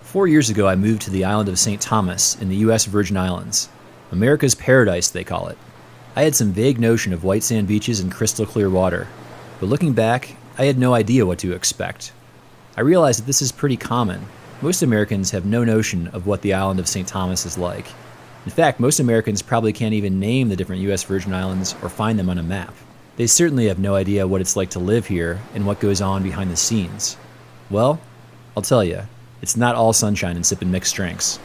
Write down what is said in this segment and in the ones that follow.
4 years ago, I moved to the island of St. Thomas in the U.S. Virgin Islands. America's paradise, they call it. I had some vague notion of white sand beaches and crystal clear water, but looking back, I had no idea what to expect. I realized that this is pretty common. Most Americans have no notion of what the island of St. Thomas is like. In fact, most Americans probably can't even name the different U.S. Virgin Islands or find them on a map. They certainly have no idea what it's like to live here and what goes on behind the scenes. Well, I'll tell you, it's not all sunshine and sipping mixed drinks.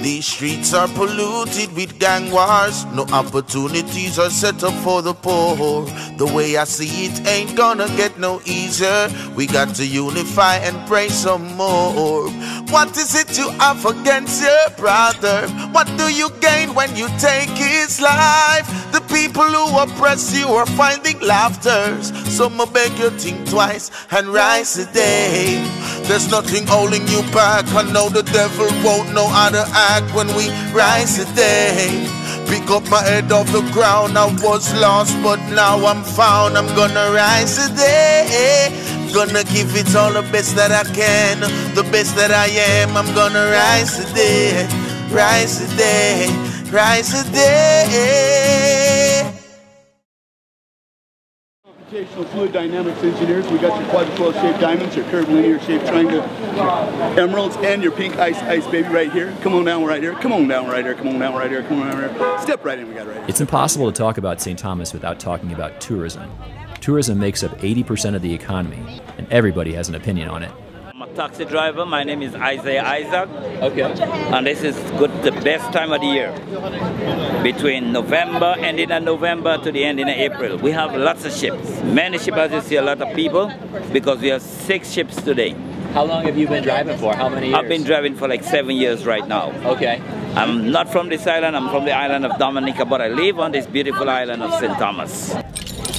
These streets are polluted with gang wars. No opportunities are set up for the poor. The way I see it ain't gonna get no easier. We got to unify and pray some more. What is it you have against your brother? What do you gain when you take his life? The people who oppress you are finding laughter. So I beg you think twice and rise today. There's nothing holding you back. I know the devil won't know how to act when we rise today. Pick up my head off the ground. I was lost, but now I'm found. I'm gonna rise today. Gonna give it all the best that I can, the best that I am. I'm gonna rise today, rise today, rise today. Computational fluid dynamics engineers, we got your quadripolar shaped diamonds, your curved linear shaped triangle emeralds, and your pink ice baby right here. Come on down right here, come on down right here, come on down right here, come on down right here. Step right in, we got it right here. It's impossible to talk about St. Thomas without talking about tourism. Tourism makes up 80% of the economy, and everybody has an opinion on it. I'm a taxi driver. My name is Isaiah Isaac. Okay. And this is the best time of the year. Between November, ending in November to the ending of April. We have lots of ships. Many ships, as you see, a lot of people, because we have 6 ships today. How long have you been driving for? How many years? I've been driving for like 7 years right now. Okay. I'm not from this island. I'm from the island of Dominica, but I live on this beautiful island of St. Thomas.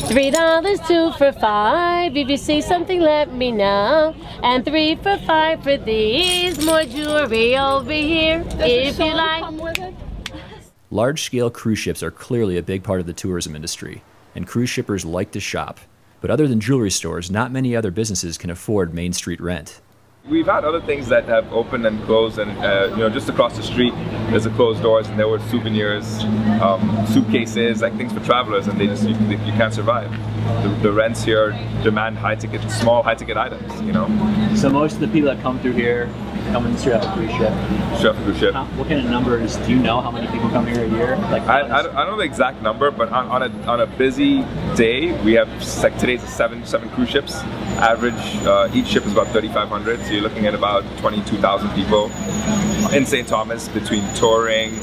$3, 2 for $5. If you see something, let me know. And 3 for $5 for these. More jewelry over here, if you like. Large-scale cruise ships are clearly a big part of the tourism industry, and cruise shippers like to shop. But other than jewelry stores, not many other businesses can afford Main Street rent. We've had other things that have opened and closed, and just across the street there's a closed doors, and there were souvenirs, suitcases, like things for travelers, and you can't survive. The rents here demand small high-ticket items, So most of the people that come through here come in straight off a cruise ship. Straight off a cruise ship. What kind of numbers do you know? How many people come here a year? I don't know the exact number, but on a busy day, we have today's seven cruise ships. Average, each ship is about 3,500, so you're looking at about 22,000 people in St. Thomas between touring,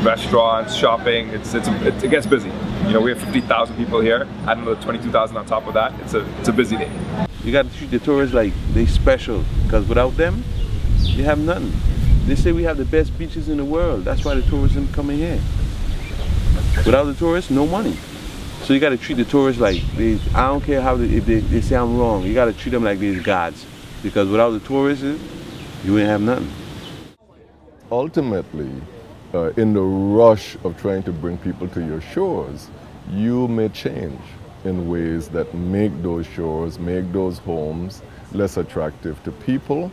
restaurants, shopping. It gets busy. We have 50,000 people here. Add another 22,000 on top of that. It's a busy day. You got to treat the tourists like they special, because without them, you have nothing. They say we have the best beaches in the world. That's why the tourism coming here. Without the tourists, no money. So you got to treat the tourists like I don't care if they say I'm wrong. You got to treat them like they're gods, because without the tourists, you ain't have nothing. Ultimately, in the rush of trying to bring people to your shores, you may change in ways that make those shores, make those homes less attractive to people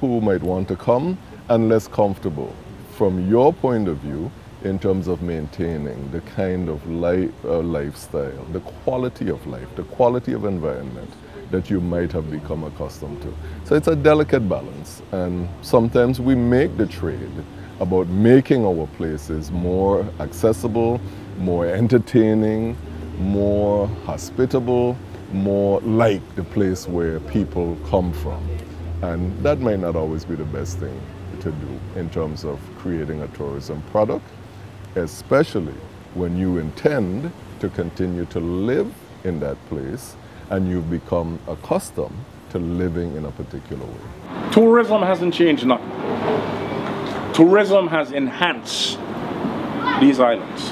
who might want to come, and less comfortable from your point of view in terms of maintaining the kind of lifestyle, the quality of life, the quality of environment that you might have become accustomed to. So it's a delicate balance, and sometimes we make the trade about making our places more accessible, more entertaining, more hospitable, more like the place where people come from. And that might not always be the best thing to do in terms of creating a tourism product, especially when you intend to continue to live in that place and you've become accustomed to living in a particular way. Tourism hasn't changed nothing. Tourism has enhanced these islands.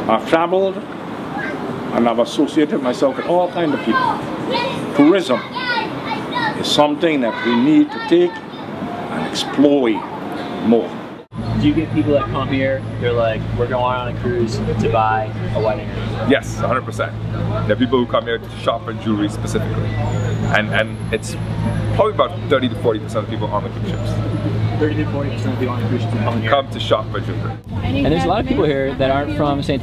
I've traveled and I've associated myself with all kinds of people. Tourism is something that we need to take and exploit more. Do you get people that come here, they're like, we're going on a cruise to buy a wedding ring? Yes, 100%. There are people who come here to shop for jewelry specifically. And it's probably about 30 to 40% of people on the cruise ships. 30 to 40% of people on the cruise ships come to shop for jewelry. And there's a lot of people here that aren't from St.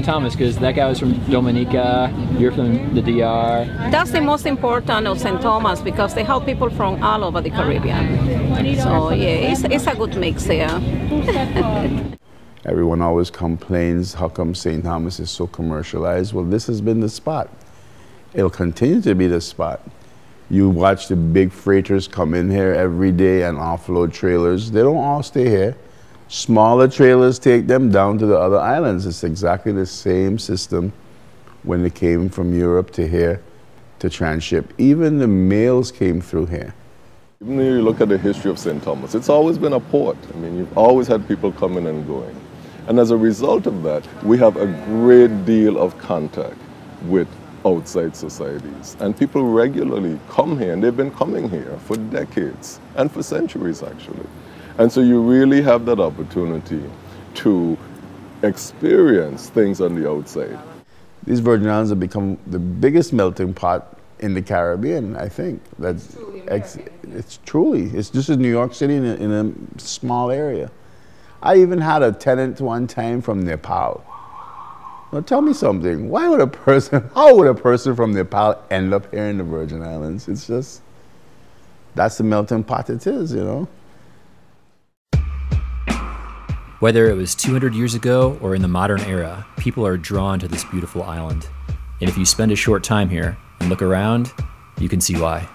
Thomas, because that guy was from Dominica, you're from the DR. That's the most important of St. Thomas, because they help people from all over the Caribbean. So yeah, it's a good mix there. Everyone always complains, how come St. Thomas is so commercialized? Well, this has been the spot. It'll continue to be the spot. You watch the big freighters come in here every day and offload trailers. They don't all stay here. Smaller trailers take them down to the other islands. It's exactly the same system when they came from Europe to here to transship. Even the mails came through here. Even when you look at the history of St. Thomas, it's always been a port. I mean, you've always had people coming and going. And as a result of that, we have a great deal of contact with outside societies. And people regularly come here, and they've been coming here for decades, and for centuries actually. And so you really have that opportunity to experience things on the outside. These Virgin Islands have become the biggest melting pot in the Caribbean, I think. It's just as New York City in a small area. I even had a tenant one time from Nepal. Now tell me something, how would a person from Nepal end up here in the Virgin Islands? It's just, that's the melting pot it is, you know? Whether it was 200 years ago or in the modern era, people are drawn to this beautiful island. And if you spend a short time here and look around, you can see why.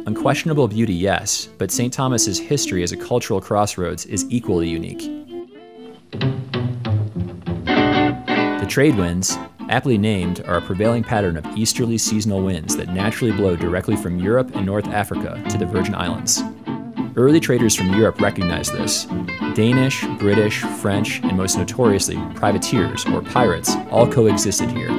Unquestionable beauty, yes, but St. Thomas's history as a cultural crossroads is equally unique. The Tradewinds, aptly named, are a prevailing pattern of easterly seasonal winds that naturally blow directly from Europe and North Africa to the Virgin Islands. Early traders from Europe recognized this. Danish, British, French, and most notoriously, privateers, or pirates, all coexisted here.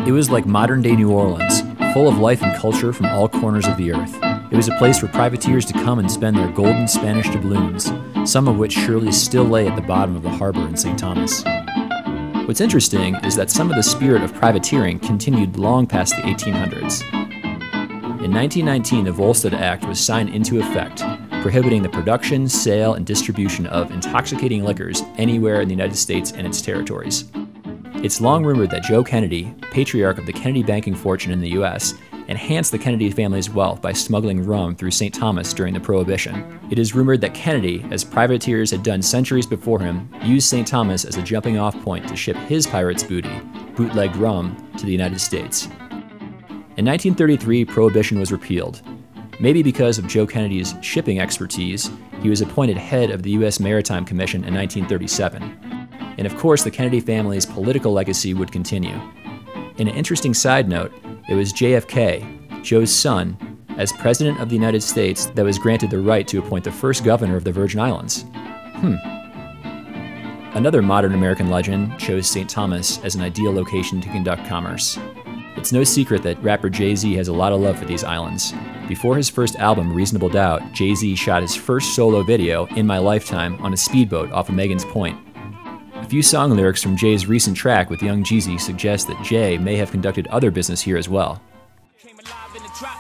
It was like modern-day New Orleans, full of life and culture from all corners of the earth. It was a place for privateers to come and spend their golden Spanish doubloons, some of which surely still lay at the bottom of the harbor in St. Thomas. What's interesting is that some of the spirit of privateering continued long past the 1800s. In 1919, the Volstead Act was signed into effect, prohibiting the production, sale, and distribution of intoxicating liquors anywhere in the United States and its territories. It's long rumored that Joe Kennedy, patriarch of the Kennedy banking fortune in the U.S., enhanced the Kennedy family's wealth by smuggling rum through St. Thomas during the Prohibition. It is rumored that Kennedy, as privateers had done centuries before him, used St. Thomas as a jumping-off point to ship his pirates' booty, bootlegged rum, to the United States. In 1933, Prohibition was repealed. Maybe because of Joe Kennedy's shipping expertise, he was appointed head of the U.S. Maritime Commission in 1937. And of course, the Kennedy family's political legacy would continue. In an interesting side note, it was JFK, Joe's son, as President of the United States that was granted the right to appoint the first governor of the Virgin Islands. Another modern American legend chose St. Thomas as an ideal location to conduct commerce. It's no secret that rapper Jay-Z has a lot of love for these islands. Before his first album, Reasonable Doubt, Jay-Z shot his first solo video, In My Lifetime, on a speedboat off of Megan's Point. A few song lyrics from Jay's recent track with Young Jeezy suggest that Jay may have conducted other business here as well.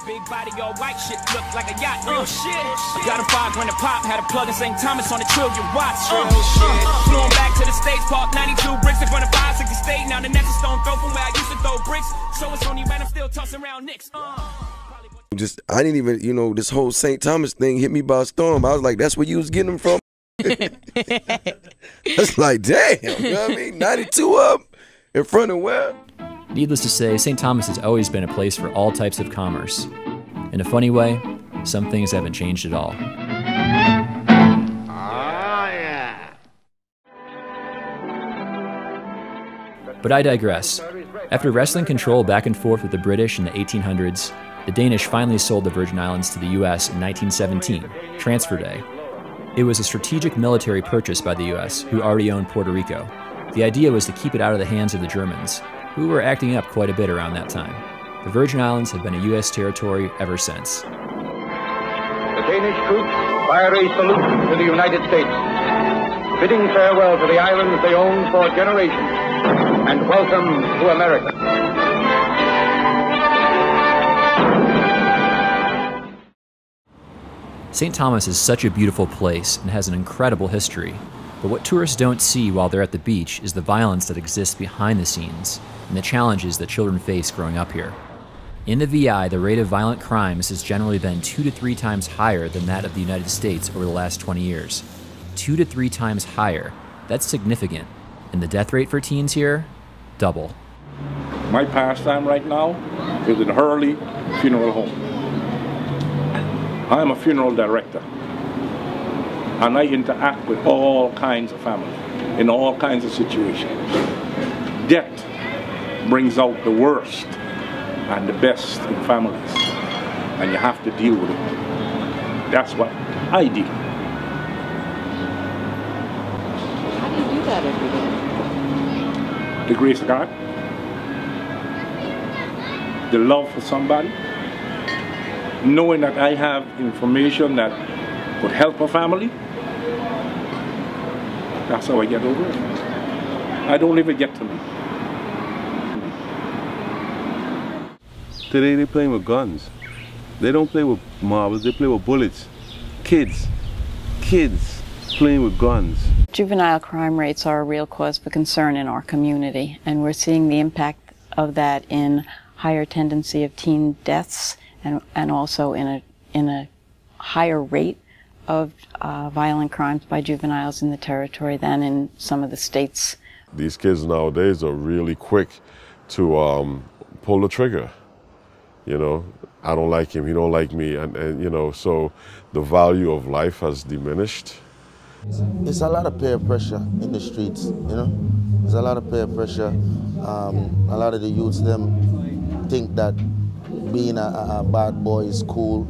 Big body, all white shit, look like a yacht. Shit. I got a 5 grand a pop, had a plug in St. Thomas on a trillion watts. Flew on back to the States, parked 92 bricks in front of 560 State. Now the next is stone throw from where I used to throw bricks. So it's only when I'm still tossing around Knicks. I didn't even, you know, this whole St. Thomas thing hit me by storm. I was like, that's where you was getting them from? That's like, damn, you know what I mean? 92 up in front of where? Needless to say, St. Thomas has always been a place for all types of commerce. In a funny way, some things haven't changed at all. But I digress. After wrestling control back and forth with the British in the 1800s, the Danish finally sold the Virgin Islands to the US in 1917, Transfer Day. It was a strategic military purchase by the US, who already owned Puerto Rico. The idea was to keep it out of the hands of the Germans, who were acting up quite a bit around that time. The Virgin Islands have been a U.S. territory ever since. The Danish troops fire a salute to the United States, bidding farewell to the islands they owned for generations, and welcome to America. St. Thomas is such a beautiful place and has an incredible history. But what tourists don't see while they're at the beach is the violence that exists behind the scenes and the challenges that children face growing up here. In the VI, the rate of violent crimes has generally been 2 to 3 times higher than that of the United States over the last 20 years. 2 to 3 times higher. That's significant. And the death rate for teens here? Double. My pastime right now is in Hurley Funeral Home. I am a funeral director, and I interact with all kinds of families in all kinds of situations. Death brings out the worst and the best in families, and you have to deal with it. That's what I do. How do you do that every day? The grace of God, the love for somebody, knowing that I have information that could help a family. That's how I get over it. I don't leave it get to me. Today they're playing with guns. They don't play with marbles, they play with bullets. Kids playing with guns. Juvenile crime rates are a real cause for concern in our community, and we're seeing the impact of that in higher tendency of teen deaths and also in a higher rate of violent crimes by juveniles in the territory than in some of the states. These kids nowadays are really quick to pull the trigger. You know, I don't like him, he don't like me, and you know, so the value of life has diminished. It's a lot of peer pressure in the streets, you know. There's a lot of peer pressure. A lot of the youths, them think that being a bad boy is cool,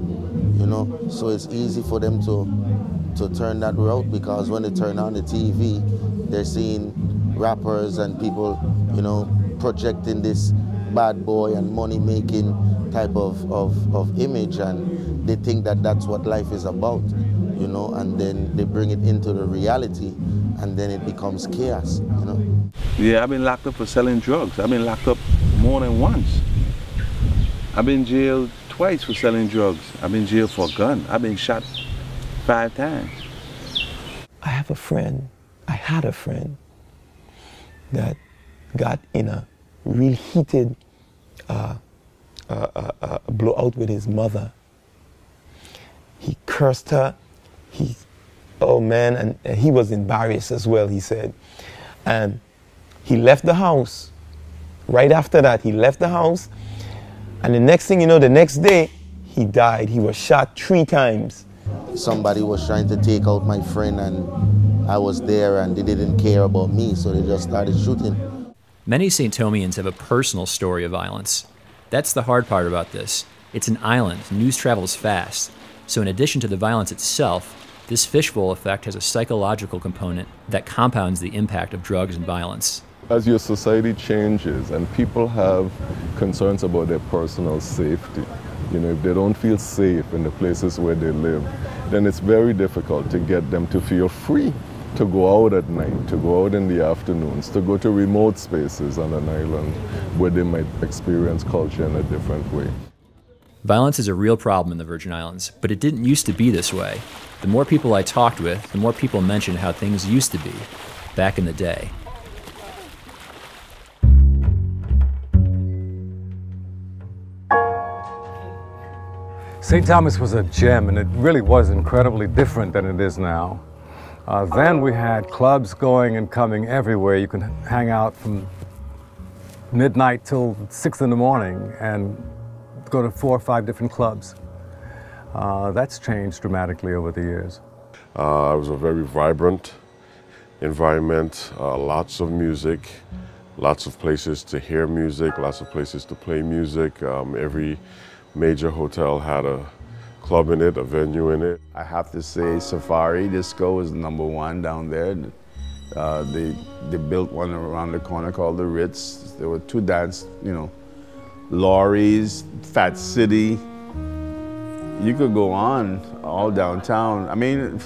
you know. So it's easy for them to turn that route, because when they turn on the TV, they're seeing rappers and people, you know, projecting this bad boy and money-making type of image, and they think that that's what life is about, you know, and then they bring it into the reality, and then it becomes chaos, you know. Yeah, I've been locked up for selling drugs. I've been locked up more than once. I've been jailed twice for selling drugs. I've been jailed for a gun. I've been shot 5 times. I had a friend that got in a real heated blow out with his mother. He cursed her. Oh man, and he was embarrassed as well, he said. And he left the house. Right after that, he left the house. And the next thing you know, the next day, he died. He was shot 3 times. Somebody was trying to take out my friend, and I was there, and they didn't care about me, so they just started shooting. Many St. Thomians have a personal story of violence. That's the hard part about this. It's an island, news travels fast. So in addition to the violence itself, this fishbowl effect has a psychological component that compounds the impact of drugs and violence. As your society changes and people have concerns about their personal safety, if they don't feel safe in the places where they live, then it's very difficult to get them to feel free to go out at night, to go out in the afternoons, to go to remote spaces on an island where they might experience culture in a different way. Violence is a real problem in the Virgin Islands, but it didn't used to be this way. The more people I talked with, the more people mentioned how things used to be, back in the day. St. Thomas was a gem, and it really was incredibly different than it is now. Then we had clubs going and coming everywhere. You could hang out from midnight till 6 in the morning and go to 4 or 5 different clubs. That's changed dramatically over the years. It was a very vibrant environment, lots of music, lots of places to hear music, lots of places to play music. Every major hotel had a club in it, a venue in it. I have to say Safari Disco is #1 down there. They built one around the corner called the Ritz. There were 2 dance, Laurie's, Fat City. You could go on all downtown. I mean,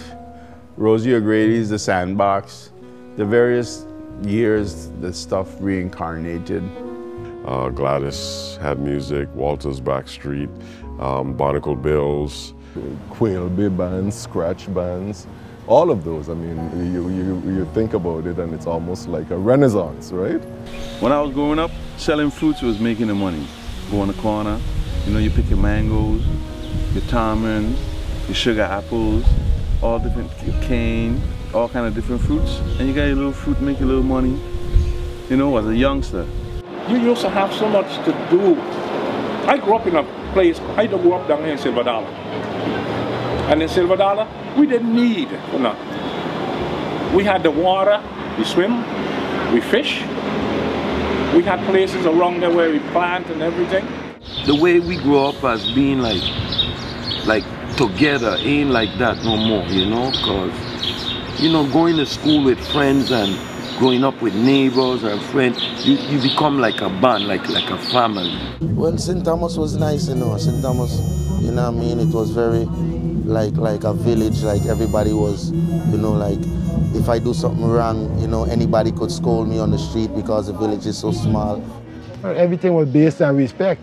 Rosie O'Grady's, the Sandbox. The various years, the stuff reincarnated. Gladys had music, Walter's Backstreet, Barnacle Bills. Quail Bay bands, scratch bands, all of those. I mean, you think about it and it's almost like a renaissance, right? When I was growing up, selling fruits was making the money. Go on the corner, you pick your mangoes, your tamarinds, your sugar apples, all different, your cane, all kind of different fruits. And you got your little fruit, make your little money, as a youngster. You used to have so much to do. I grew up in a place, I grew up down here in Silver Dollar. And in Silver Dollar, we didn't need for nothing. We had the water, we swim, we fish. We had places around there where we plant and everything. The way we grew up as being like together ain't like that no more, Because, going to school with friends and growing up with neighbors and friends, you become like a band, like a family. Well, St. Thomas was nice, St. Thomas, it was very like a village, like everybody was, like if I do something wrong, anybody could scold me on the street because the village is so small. Everything was based on respect.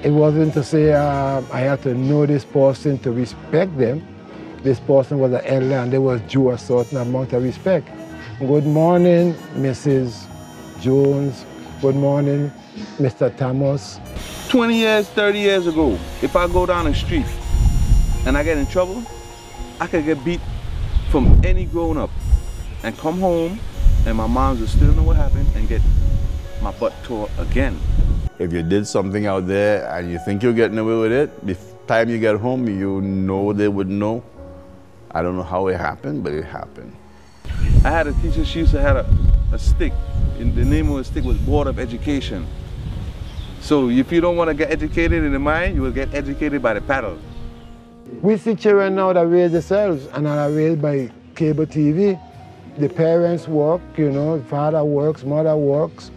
It wasn't to say I had to know this person to respect them. This person was an elder and they was due a certain amount of respect. Good morning, Mrs. Jones. Good morning, Mr. Thomas. 20 years, 30 years ago, if I go down the street and I get in trouble, I could get beat from any grown-up and come home and my mom will still know what happened and get my butt tore again. If you did something out there and you think you're getting away with it, the time you get home, they would know. I don't know how it happened, but it happened. I had a teacher, she used to have a stick. And the name of the stick was Board of Education. So if you don't want to get educated in the mind, you will get educated by the paddle. We see children now that raise themselves and are raised by cable TV. The parents work, father works, mother works.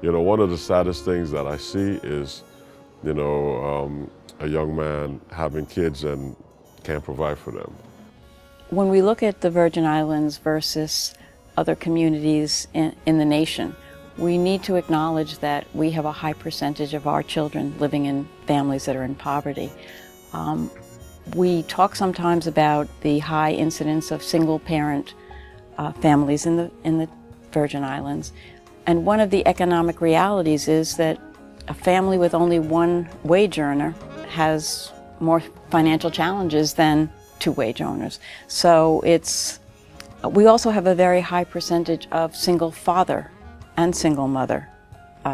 One of the saddest things that I see is, a young man having kids and can't provide for them. When we look at the Virgin Islands versus other communities in the nation, we need to acknowledge that we have a high percentage of our children living in families that are in poverty. We talk sometimes about the high incidence of single-parent families in the Virgin Islands. And one of the economic realities is that a family with only one wage earner has more financial challenges than two wage earners. So we also have a very high percentage of single father and single mother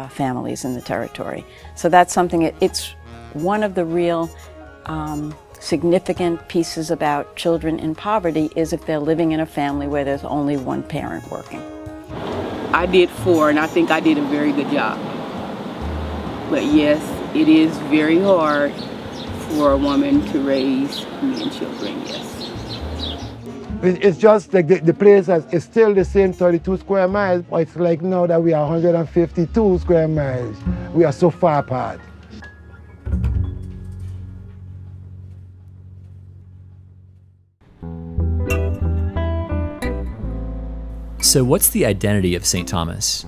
families in the territory. So that's something, it's one of the real significant pieces about children in poverty is if they're living in a family where there's only one parent working. I did 4 and I think I did a very good job. But yes, it is very hard for a woman to raise men children, yes. It's just like the place is still the same 32 square miles, but it's like now that we are 152 square miles. We are so far apart. So what's the identity of St. Thomas?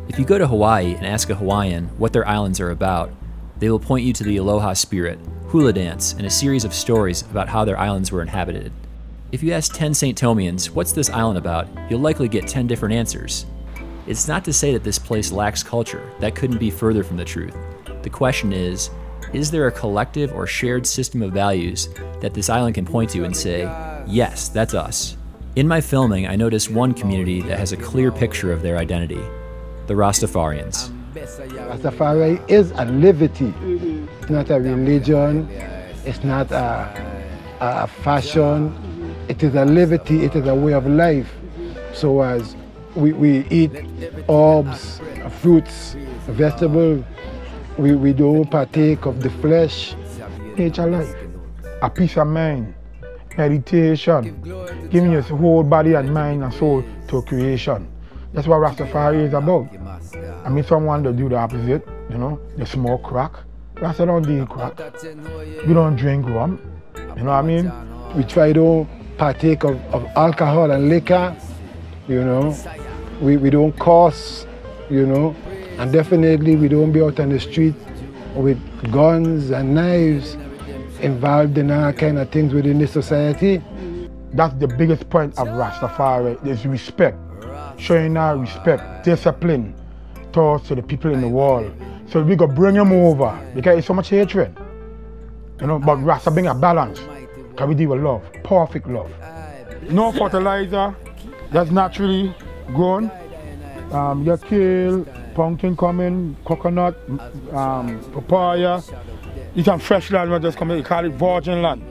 If you go to Hawaii and ask a Hawaiian what their islands are about, they will point you to the aloha spirit, hula dance, and a series of stories about how their islands were inhabited. If you ask 10 St. Thomians, what's this island about, you'll likely get 10 different answers. It's not to say that this place lacks culture. That couldn't be further from the truth. The question is there a collective or shared system of values that this island can point to and say, yes, that's us? In my filming, I noticed one community that has a clear picture of their identity, the Rastafarians. Rastafari is a liberty. It's not a religion, it's not a fashion, it is a liberty, it is a way of life. So as we eat herbs, fruits, vegetables, we don't partake of the flesh. Nature life, a peace of mind, meditation, giving your whole body and mind and soul to creation. That's what Rastafari is about. I mean, someone that do the opposite, you know, they smoke crack. Rasta don't do crack. We don't drink rum, you know what I mean? We try to partake of alcohol and liquor, you know. We don't curse, you know, and definitely we don't be out on the street with guns and knives involved in all kind of things within the society. That's the biggest point of Rastafari, is respect. Showing our respect, discipline towards the people in the world. So we go bring them over because it's so much hatred. You know, but Rasta bring a balance. Because we deal with love, perfect love. No fertilizer, that's naturally grown. You kill, pumpkin coming, coconut, papaya. You can fresh land just come in, you call it virgin land.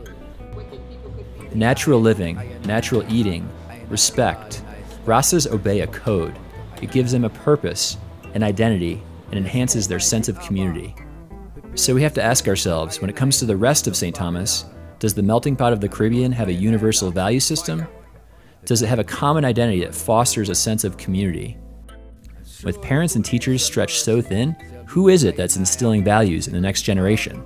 Natural living, natural eating, respect. Rastas obey a code. It gives them a purpose, an identity, and enhances their sense of community. So we have to ask ourselves, when it comes to the rest of St. Thomas, does the melting pot of the Caribbean have a universal value system? Does it have a common identity that fosters a sense of community? With parents and teachers stretched so thin, who is it that's instilling values in the next generation?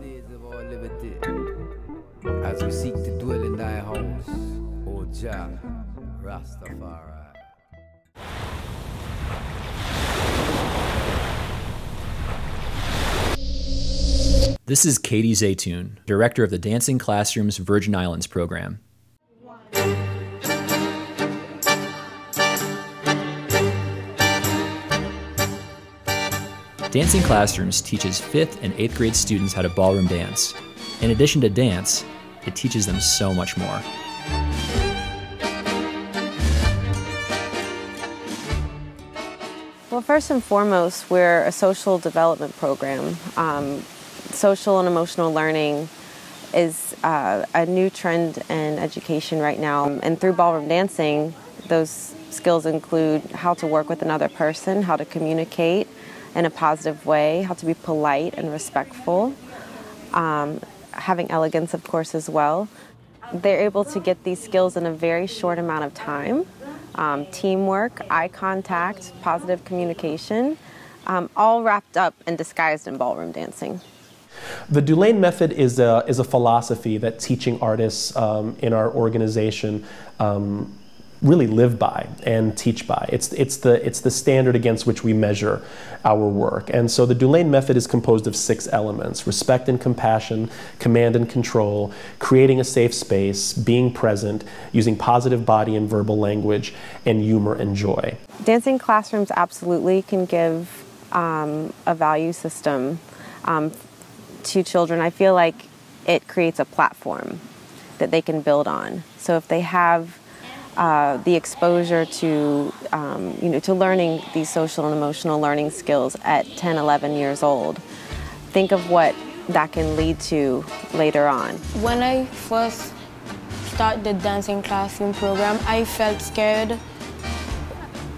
As we seek to dwell in thy house, O Jah, Rastafari. This is Katie Zaytoun, director of the Dancing Classroom's Virgin Islands program. Dancing Classrooms teaches 5th and 8th grade students how to ballroom dance. In addition to dance, it teaches them so much more. Well, first and foremost, we're a social development program. Social and emotional learning is a new trend in education right now. And through ballroom dancing, those skills include how to work with another person, how to communicate in a positive way, how to be polite and respectful, having elegance, of course, as well. They're able to get these skills in a very short amount of time. Teamwork, eye contact, positive communication, all wrapped up and disguised in ballroom dancing. The Dulane method is a philosophy that teaching artists in our organization really live by and teach by. It's the standard against which we measure our work. And so the Dulane method is composed of 6 elements: respect and compassion, command and control, creating a safe space, being present, using positive body and verbal language, and humor and joy. Dancing classrooms absolutely can give a value system to children. I feel like it creates a platform that they can build on. So if they have the exposure to, to learning these social and emotional learning skills at 10, 11 years old, think of what that can lead to later on. When I first started the dancing classroom program, I felt scared,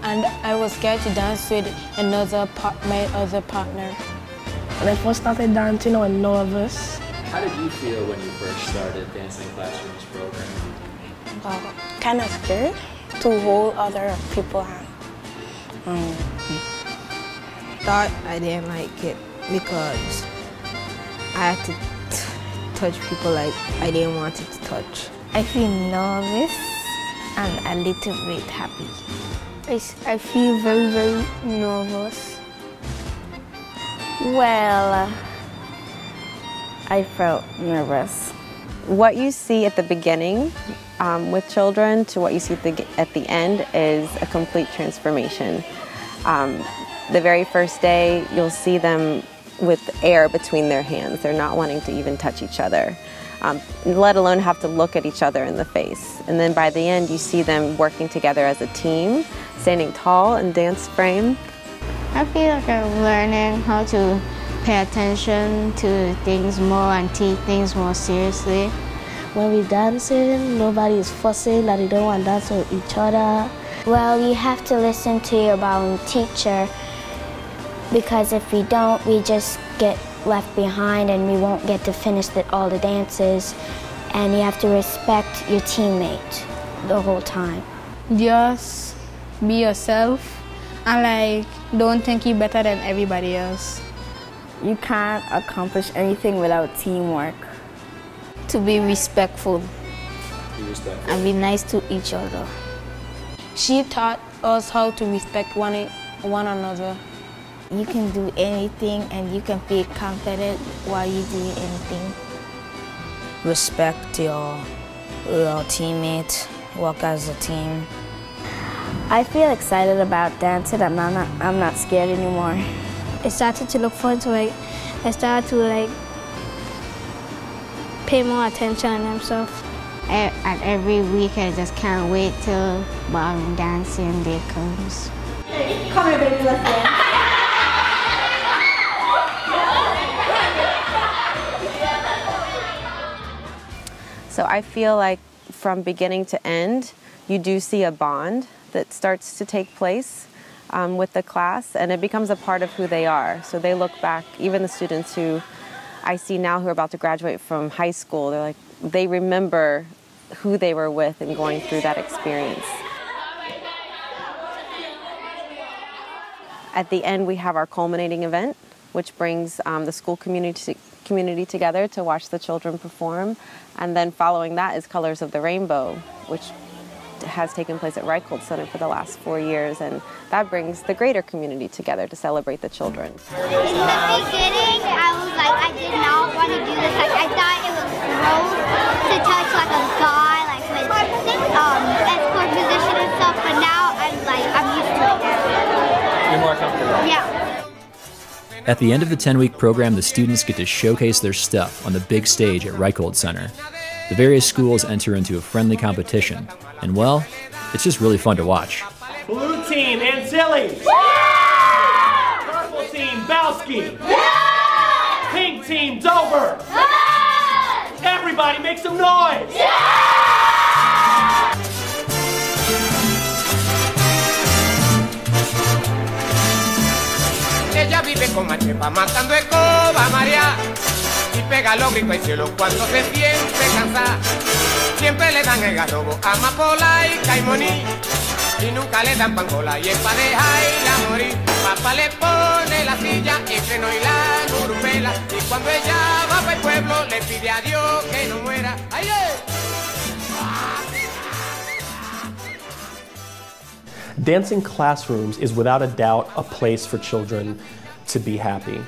and I was scared to dance with my other partner. When I first started dancing, I was nervous. How did you feel when you first started Dancing Classrooms program? Kind of scared to hold other people's hand. Thought I didn't like it because I had to touch people like I didn't want it to touch. I feel nervous and a little bit happy. I feel very, very nervous. Well, I felt nervous. What you see at the beginning with children to what you see at the end is a complete transformation. The very first day, you'll see them with air between their hands. They're not wanting to even touch each other, let alone have to look at each other in the face. And then by the end, you see them working together as a team, standing tall in dance frame. I feel like I'm learning how to pay attention to things more and take things more seriously. When we're dancing, nobody is fussing that they don't want to dance with each other. Well, you have to listen to your teacher, because if we don't, we just get left behind and we won't get to finish all the dances. And you have to respect your teammate the whole time. Just be yourself and don't think you're better than everybody else. You can't accomplish anything without teamwork. To be respectful. Be respectful. And be nice to each other. She taught us how to respect one another. You can do anything and you can feel confident while you do anything. Respect your teammates, work as a team. I feel excited about dancing. I'm not scared anymore. I started to look forward to it. I started to pay more attention on themselves. And every week I just can't wait till ballroom dancing day comes. Come here, baby, let's dance. So I feel like from beginning to end, you do see a bond that starts to take place with the class, and it becomes a part of who they are. So they look back, even the students who I see now who are about to graduate from high school, they remember who they were with and going through that experience. At the end, we have our culminating event, which brings the school community together to watch the children perform. And then following that is Colors of the Rainbow, which has taken place at Reichhold Center for the last 4 years, and that brings the greater community together to celebrate the children. In the beginning, I did not want to do this. I thought it was gross to touch a guy, with escort position and stuff, but now I'm used to it now. You're more comfortable? Yeah. At the end of the 10-week program, the students get to showcase their stuff on the big stage at Reichhold Center. The various schools enter into a friendly competition, and well, it's just really fun to watch. Blue team, Antilles! Purple team, Belsky! Pink team, Dover! Everybody make some noise! Ella vive con machepa matando escoba María y pega los gritos al cielo cuando se siente cansada. Siempre le dan el garrobo a Amapola y Caimoní y nunca le dan pangola y es pa' dejarla morir. Papá le pone la silla y freno y la gurumela y cuando ella va para el pueblo le pide a Dios que no muera. ¡Ay, Dancing Classrooms is without a doubt a place for children to be happy.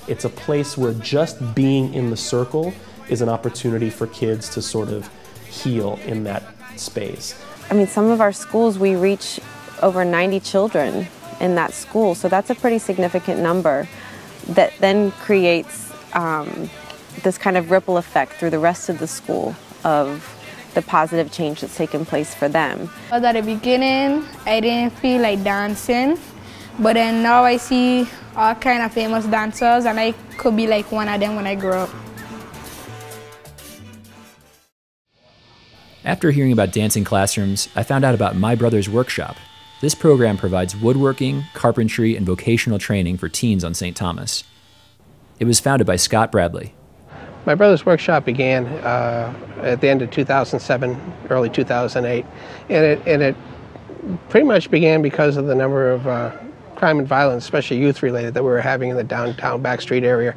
It's a place where just being in the circle is an opportunity for kids to sort of heal in that space. I mean, some of our schools, we reach over 90 children in that school, so that's a pretty significant number that then creates this kind of ripple effect through the rest of the school of the positive change that's taken place for them. At the beginning, I didn't feel like dancing, but then now I see all kind of famous dancers, and I could be like one of them when I grow up. After hearing about dancing classrooms, I found out about My Brother's Workshop. This program provides woodworking, carpentry, and vocational training for teens on St. Thomas. It was founded by Scott Bradley. My Brother's Workshop began at the end of 2007, early 2008, and it pretty much began because of the number of crime and violence, especially youth-related, that we were having in the downtown Backstreet area.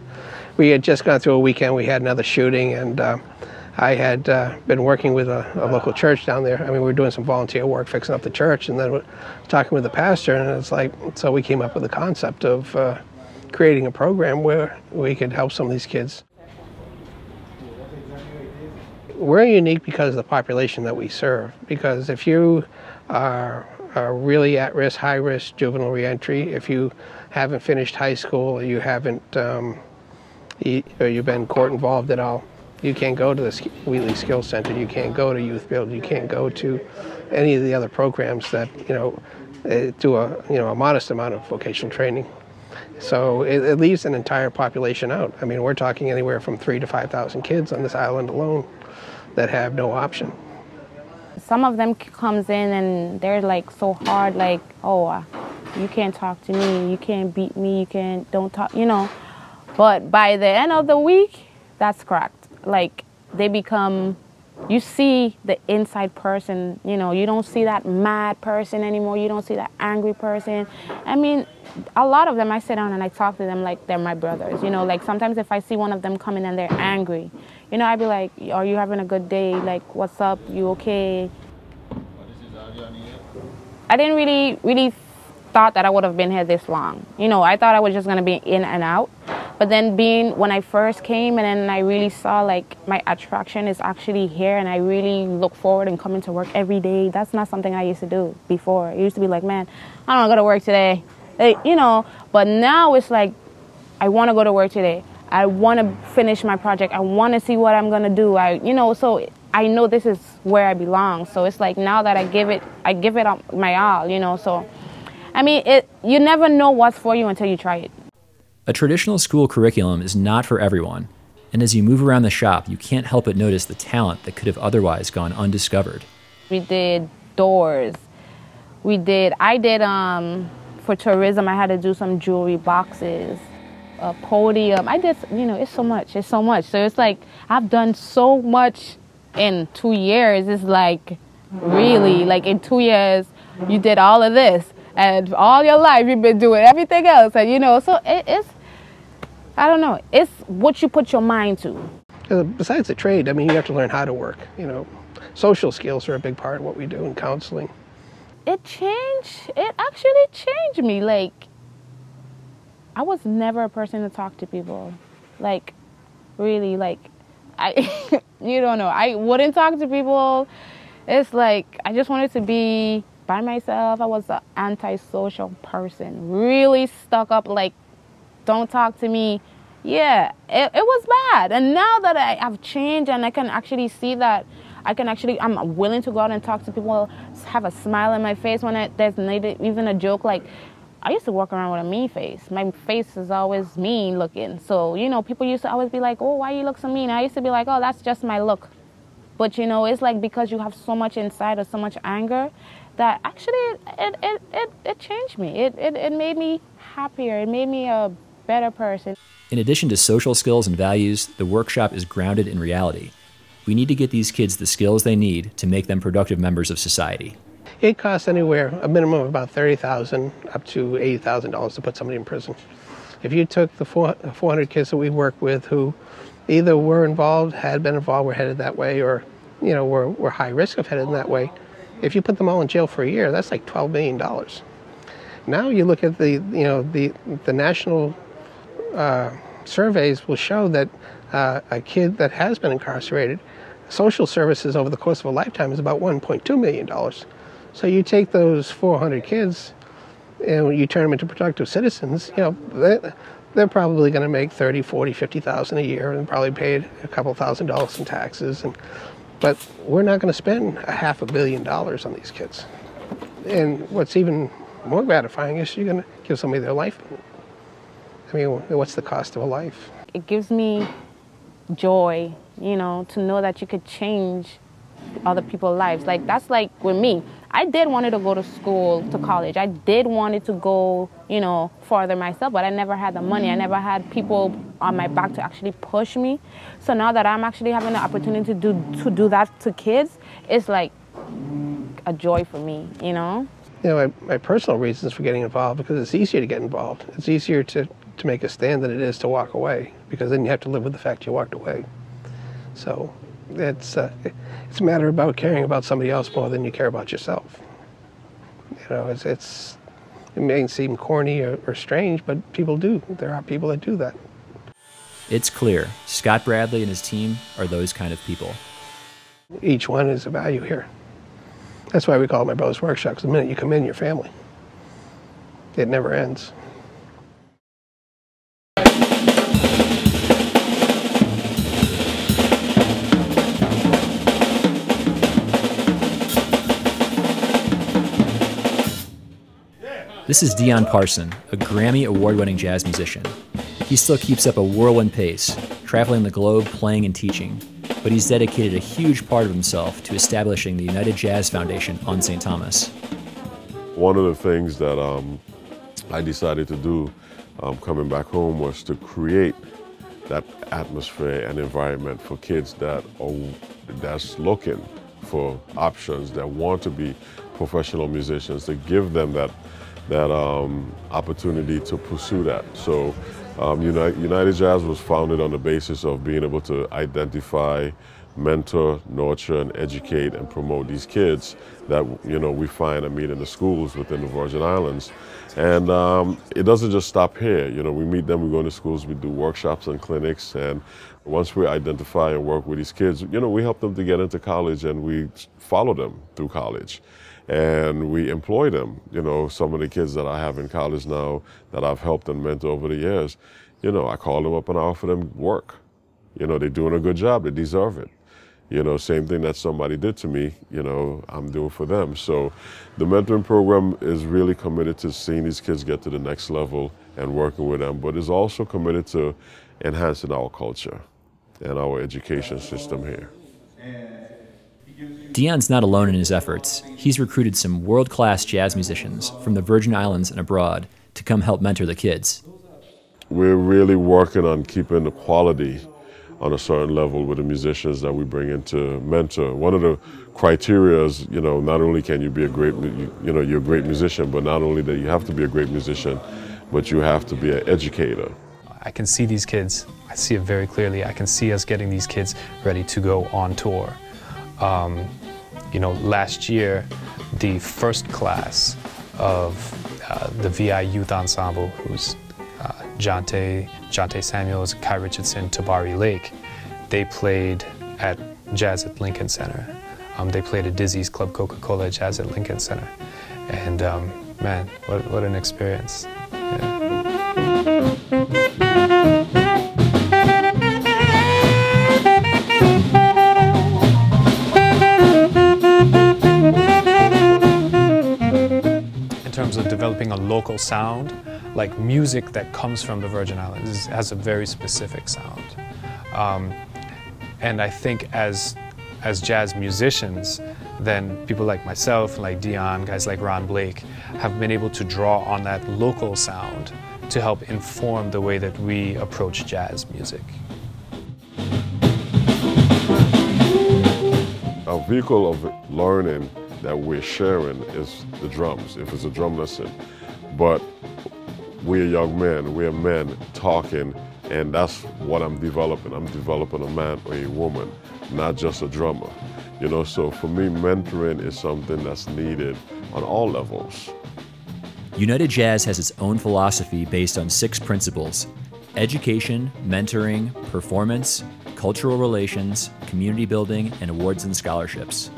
We had just gone through a weekend, we had another shooting, and I had been working with a local church down there. I mean, we were doing some volunteer work, fixing up the church, and then talking with the pastor, and it's like, so we came up with the concept of creating a program where we could help some of these kids. We're unique because of the population that we serve, because if you are really at risk, high risk juvenile reentry, if you haven't finished high school, or you haven't, or you've been court involved at all, you can't go to the Wheatley Skills Center, you can't go to Youth Build, you can't go to any of the other programs that, do a modest amount of vocational training. So it leaves an entire population out. I mean, we're talking anywhere from 3,000 to 5,000 kids on this island alone that have no option. Some of them comes in and they're like so hard, like, oh, you can't talk to me, you can't beat me, don't talk, But by the end of the week, that's cracked. Like, they become, you see the inside person, you don't see that mad person anymore, you don't see that angry person. I mean, a lot of them, I sit down and I talk to them like they're my brothers, like sometimes if I see one of them coming and they're angry, I'd be like, are you having a good day? Like, what's up? You okay? I didn't really thought that I would have been here this long. I thought I was just going to be in and out. But then when I first came and then I really saw like my attraction is actually here and I really look forward and coming to work every day. That's not something I used to do before. It used to be like, man, I don't want to go to work today. But now it's like, I want to go to work today. I want to finish my project. I want to see what I'm going to do. So I know this is where I belong. So it's like now that I give it my all, So, I mean, you never know what's for you until you try it. A traditional school curriculum is not for everyone, and as you move around the shop, you can't help but notice the talent that could have otherwise gone undiscovered. We did doors. I did, for tourism, I had to do some jewelry boxes. A podium. I did, it's so much. So it's like I've done so much in 2 years. It's like really, like in 2 years, you did all of this, and all your life you've been doing everything else, and so it's, I don't know, it's what you put your mind to. Besides the trade, I mean, you have to learn how to work. Social skills are a big part of what we do in counseling. It actually changed me. Like, I was never a person to talk to people. Like, really, like, you don't know. I wouldn't talk to people. It's like, I just wanted to be by myself. I was an antisocial person. Really stuck up, like, don't talk to me. Yeah, it was bad. And now that I've changed and I can actually see that, I'm willing to go out and talk to people, have a smile on my face when there's even a joke. Like, I used to walk around with a mean face. My face is always mean looking. So, people used to always be like, oh, why you look so mean? I used to be like, oh, that's just my look. But, it's like because you have so much inside or so much anger that actually it changed me. It made me happier. It made me a better person. In addition to social skills and values, the workshop is grounded in reality. We need to get these kids the skills they need to make them productive members of society. It costs anywhere, a minimum of about $30,000 up to $80,000 to put somebody in prison. If you took the 400 kids that we work with who either were involved, had been involved, were headed that way, or were high risk of headed in that way, if you put them all in jail for a year, that's like $12 million. Now you look at the national surveys will show that a kid that has been incarcerated, social services over the course of a lifetime is about $1.2 million. So you take those 400 kids and you turn them into productive citizens, they're probably going to make $30,000, $40,000, $50,000 a year and probably paid a couple $1,000s in taxes. But we're not going to spend $500 million on these kids. And what's even more gratifying is you're going to give somebody their life. I mean, what's the cost of a life? It gives me joy, you know, to know that you could change other people's lives. Like, that's like with me. I did wanted to go to school, to college. I did wanted to go, you know, further myself, but I never had the money. I never had people on my back to actually push me. So now that I'm actually having the opportunity to do that to kids, it's like a joy for me, you know? You know, my personal reasons for getting involved, because it's easier to get involved. It's easier to make a stand than it is to walk away, because then you have to live with the fact you walked away. So it's a matter about caring about somebody else more than you care about yourself. You know, it may seem corny or strange, but people do. There are people that do that. It's clear Scott Bradley and his team are those kind of people. Each one is a value here. That's why we call it My Brother's Workshop, because the minute you come in, you're family. It never ends. This is Dion Parson, a Grammy award-winning jazz musician. He still keeps up a whirlwind pace, traveling the globe playing and teaching, but he's dedicated a huge part of himself to establishing the United Jazz Foundation on St. Thomas. One of the things that I decided to do coming back home was to create that atmosphere and environment for kids that's looking for options, that want to be professional musicians, to give them that opportunity to pursue that. So United Jazz was founded on the basis of being able to identify, mentor, nurture, and educate and promote these kids that we find and meet in the schools within the Virgin Islands. And it doesn't just stop here. We meet them, we go into schools, we do workshops and clinics, and once we identify and work with these kids, we help them to get into college, and we follow them through college. And we employ them. Some of the kids that I have in college now that I've helped and mentored over the years, I call them up and I offer them work. They're doing a good job, they deserve it. Same thing that somebody did to me, I'm doing for them. So the mentoring program is really committed to seeing these kids get to the next level and working with them, but is also committed to enhancing our culture and our education system here. Dion's not alone in his efforts. He's recruited some world-class jazz musicians from the Virgin Islands and abroad to come help mentor the kids. We're really working on keeping the quality on a certain level with the musicians that we bring in to mentor. One of the criteria is, not only can you be a great, you're a great musician, but not only that you have to be a great musician, but you have to be an educator. I can see these kids, I see it very clearly. I can see us getting these kids ready to go on tour. Last year, the first class of the VI Youth Ensemble, who's Jonte Samuels, Kai Richardson, Tabari Lake, they played at Jazz at Lincoln Center. They played at Dizzy's Club Coca-Cola Jazz at Lincoln Center. And man, what an experience. Yeah. Of developing a local sound, like music that comes from the Virgin Islands has a very specific sound. And I think as jazz musicians, then people like myself, like Dion, guys like Ron Blake, have been able to draw on that local sound to help inform the way that we approach jazz music. A vehicle of learning that we're sharing is the drums, if it's a drum lesson. But we're young men, we're men talking, and that's what I'm developing. I'm developing a man or a woman, not just a drummer. So for me, mentoring is something that's needed on all levels. United Jazz has its own philosophy based on 6 principles: education, mentoring, performance, cultural relations, community building, and awards and scholarships.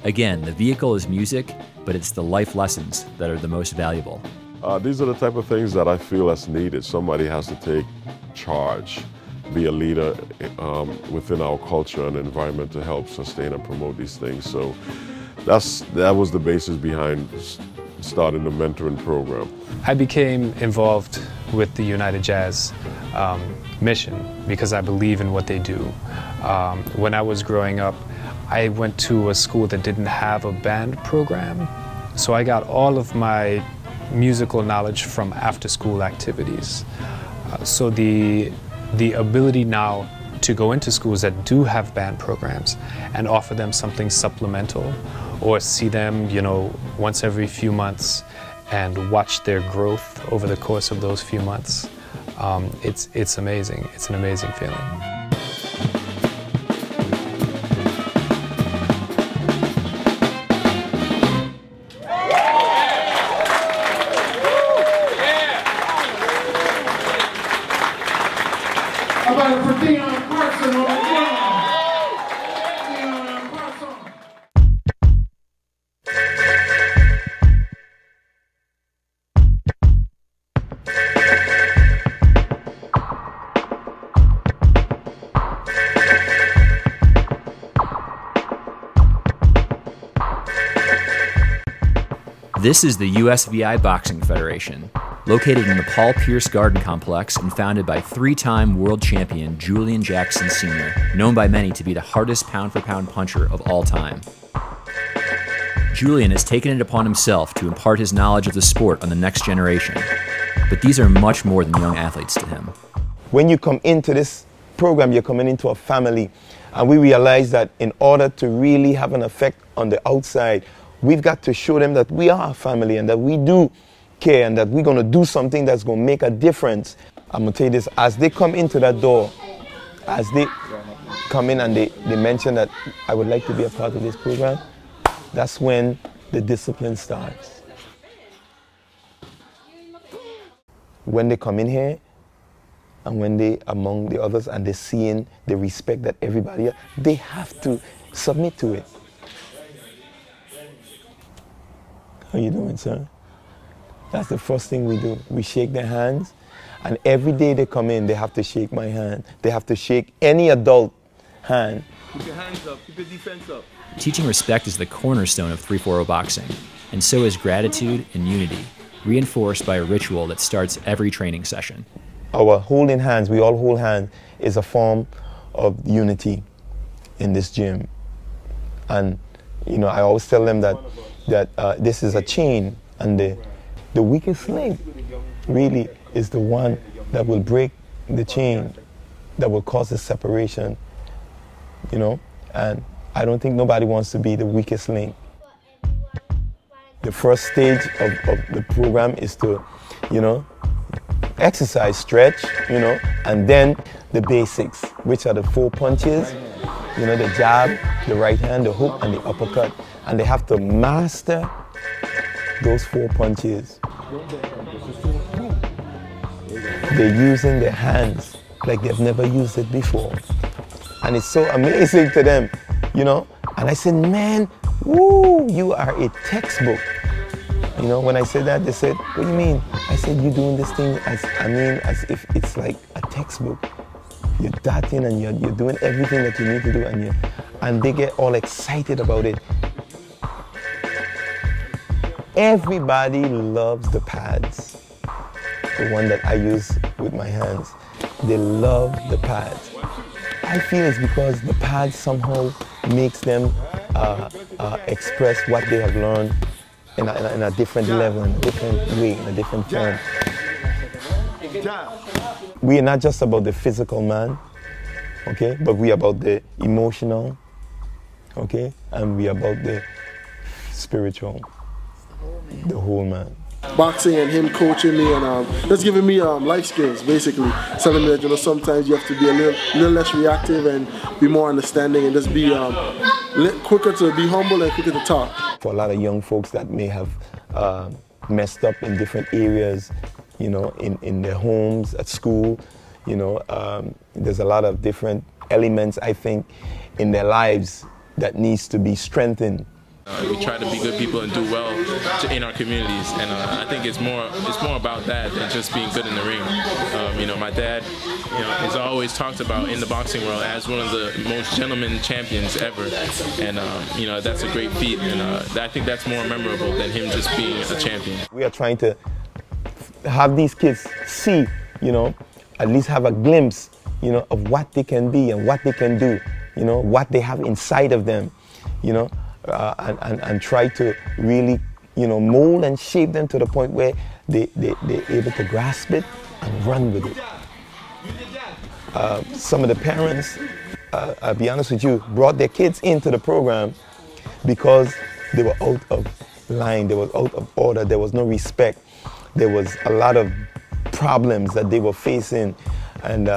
Again, the vehicle is music, but it's the life lessons that are the most valuable. These are the type of things that I feel that's needed. Somebody has to take charge, be a leader within our culture and environment to help sustain and promote these things. So that was the basis behind starting the mentoring program. I became involved with the United Jazz mission because I believe in what they do. When I was growing up, I went to a school that didn't have a band program, so I got all of my musical knowledge from after-school activities. So the ability now to go into schools that do have band programs and offer them something supplemental, or see them, you know, once every few months and watch their growth over the course of those few months, it's amazing. It's an amazing feeling. This is the USVI Boxing Federation, located in the Paul Pierce Garden Complex and founded by three-time world champion Julian Jackson Sr., known by many to be the hardest pound-for-pound puncher of all time. Julian has taken it upon himself to impart his knowledge of the sport on the next generation, but these are much more than young athletes to him. When you come into this program, you're coming into a family, and we realize that in order to really have an effect on the outside, we've got to show them that we are a family and that we do care and that we're going to do something that's going to make a difference. I'm going to tell you this, as they come into that door, as they come in and they mention that I would like to be a part of this program, that's when the discipline starts. When they come in here and when they among the others and they're seeing the respect that everybody, they have to submit to it. How you doing, sir? That's the first thing we do. We shake their hands, and every day they come in, they have to shake my hand. They have to shake any adult hand. Keep your hands up, keep your defense up. Teaching respect is the cornerstone of 340 boxing, and so is gratitude and unity, reinforced by a ritual that starts every training session. Our holding hands, we all hold hands, is a form of unity in this gym. And, you know, I always tell them that this is a chain, and the weakest link really is the one that will break the chain, that will cause the separation, you know, and I don't think nobody wants to be the weakest link. The first stage of the program is to, you know, exercise, stretch, you know, and then the basics, which are the 4 punches, you know, the jab, the right hand, the hook, and the uppercut. And they have to master those 4 punches. They're using their hands like they've never used it before. And it's so amazing to them, you know. And I said, man, woo, you are a textbook. You know, when I said that, they said, what do you mean? I said, you're doing this thing as if it's like a textbook. You're darting and you're doing everything that you need to do, and they get all excited about it. Everybody loves the pads, the one that I use with my hands. They love the pads. I feel it's because the pads somehow makes them express what they have learned in a different level, in a different way, in a different form. We are not just about the physical man, okay, but we are about the emotional, okay, and we are about the spiritual, the whole man. Boxing and him coaching me and just giving me life skills, basically. Telling me that, you know, sometimes you have to be a little less reactive and be more understanding and just be quicker to be humble and quicker to talk. For a lot of young folks that may have messed up in different areas, you know, in their homes, at school, you know, there's a lot of different elements, I think, in their lives that needs to be strengthened. We try to be good people and do well in our communities, and I think it's more about that than just being good in the ring. You know, my dad, you know, is always talked about in the boxing world as one of the most gentleman champions ever, and you know, that's a great feat, and I think that's more memorable than him just being a champion. We are trying to have these kids see, you know, at least have a glimpse, you know, of what they can be and what they can do, you know, what they have inside of them, you know. And try to really, you know, mold and shape them to the point where they're able to grasp it and run with it. Some of the parents, I'll be honest with you, brought their kids into the program because they were out of line, they were out of order, there was no respect. There was a lot of problems that they were facing, and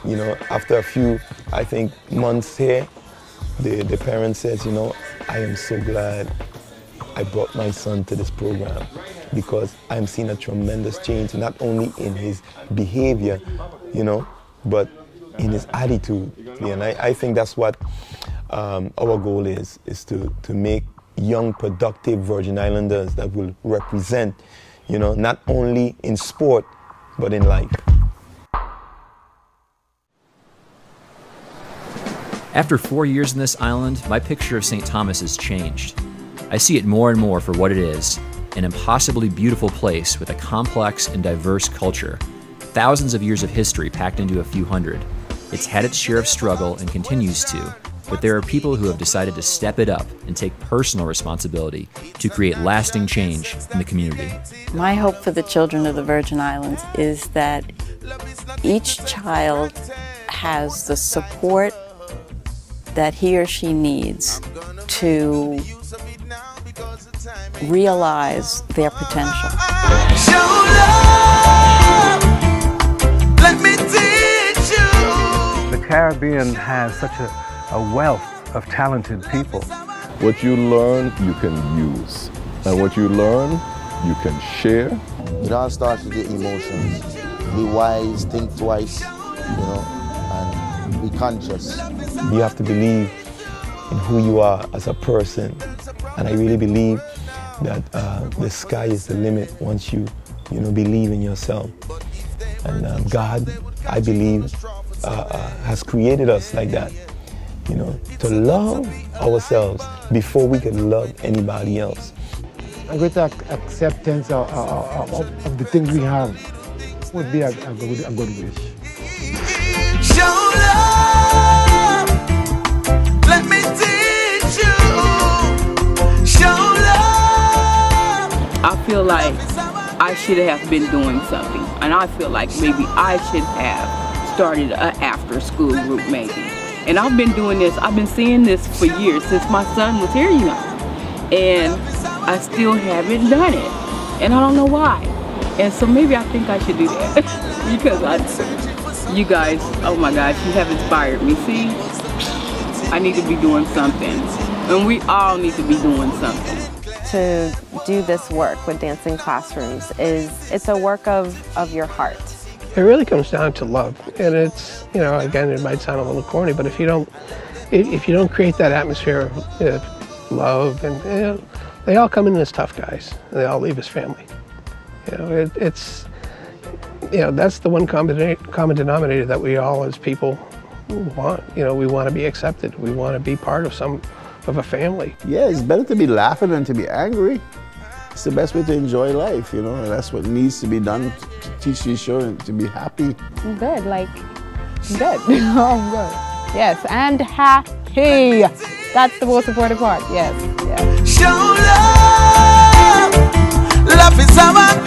you know, after a few, I think, months here, the parent says, you know, I am so glad I brought my son to this program because I'm seeing a tremendous change, not only in his behavior, you know, but in his attitude. And I think that's what our goal is to make young, productive Virgin Islanders that will represent, you know, not only in sport, but in life. After 4 years in this island, my picture of St. Thomas has changed. I see it more and more for what it is, an impossibly beautiful place with a complex and diverse culture. Thousands of years of history packed into a few hundred. It's had its share of struggle and continues to, but there are people who have decided to step it up and take personal responsibility to create lasting change in the community. My hope for the children of the Virgin Islands is that each child has the support that he or she needs to realize their potential. Show love, let me teach you. The Caribbean has such a wealth of talented people. What you learn, you can use. And what you learn, you can share. It all starts with your emotions. Be wise, think twice, you know, and be conscious. You have to believe in who you are as a person. And I really believe that the sky is the limit once you believe in yourself. And God, I believe, has created us like that, you know, to love ourselves before we can love anybody else. A greater acceptance of the things we have would be a good wish. Show love, let me teach you. Show love. I feel like I should have been doing something, and I feel like maybe I should have started an after-school group maybe. And I've been doing this, I've been seeing this for years, since my son was here, you know. And I still haven't done it, and I don't know why. And so maybe I think I should do that because you guys, oh my gosh, you have inspired me. See, I need to be doing something, and we all need to be doing something. To do this work with dancing classrooms it's a work of your heart. It really comes down to love, and it's, you know, again, it might sound a little corny, but if you don't create that atmosphere of love, and you know, they all come in as tough guys, and they all leave as family. You know, it's, you know, that's the one common denominator that we all as people want. You know, we want to be accepted. We want to be part of a family. Yeah, it's better to be laughing than to be angry. It's the best way to enjoy life, you know, and that's what needs to be done to teach these children to be happy. I'm good, like, I'm good. I'm good. Yes, and happy. That's the most important part, yes. Show love, love is our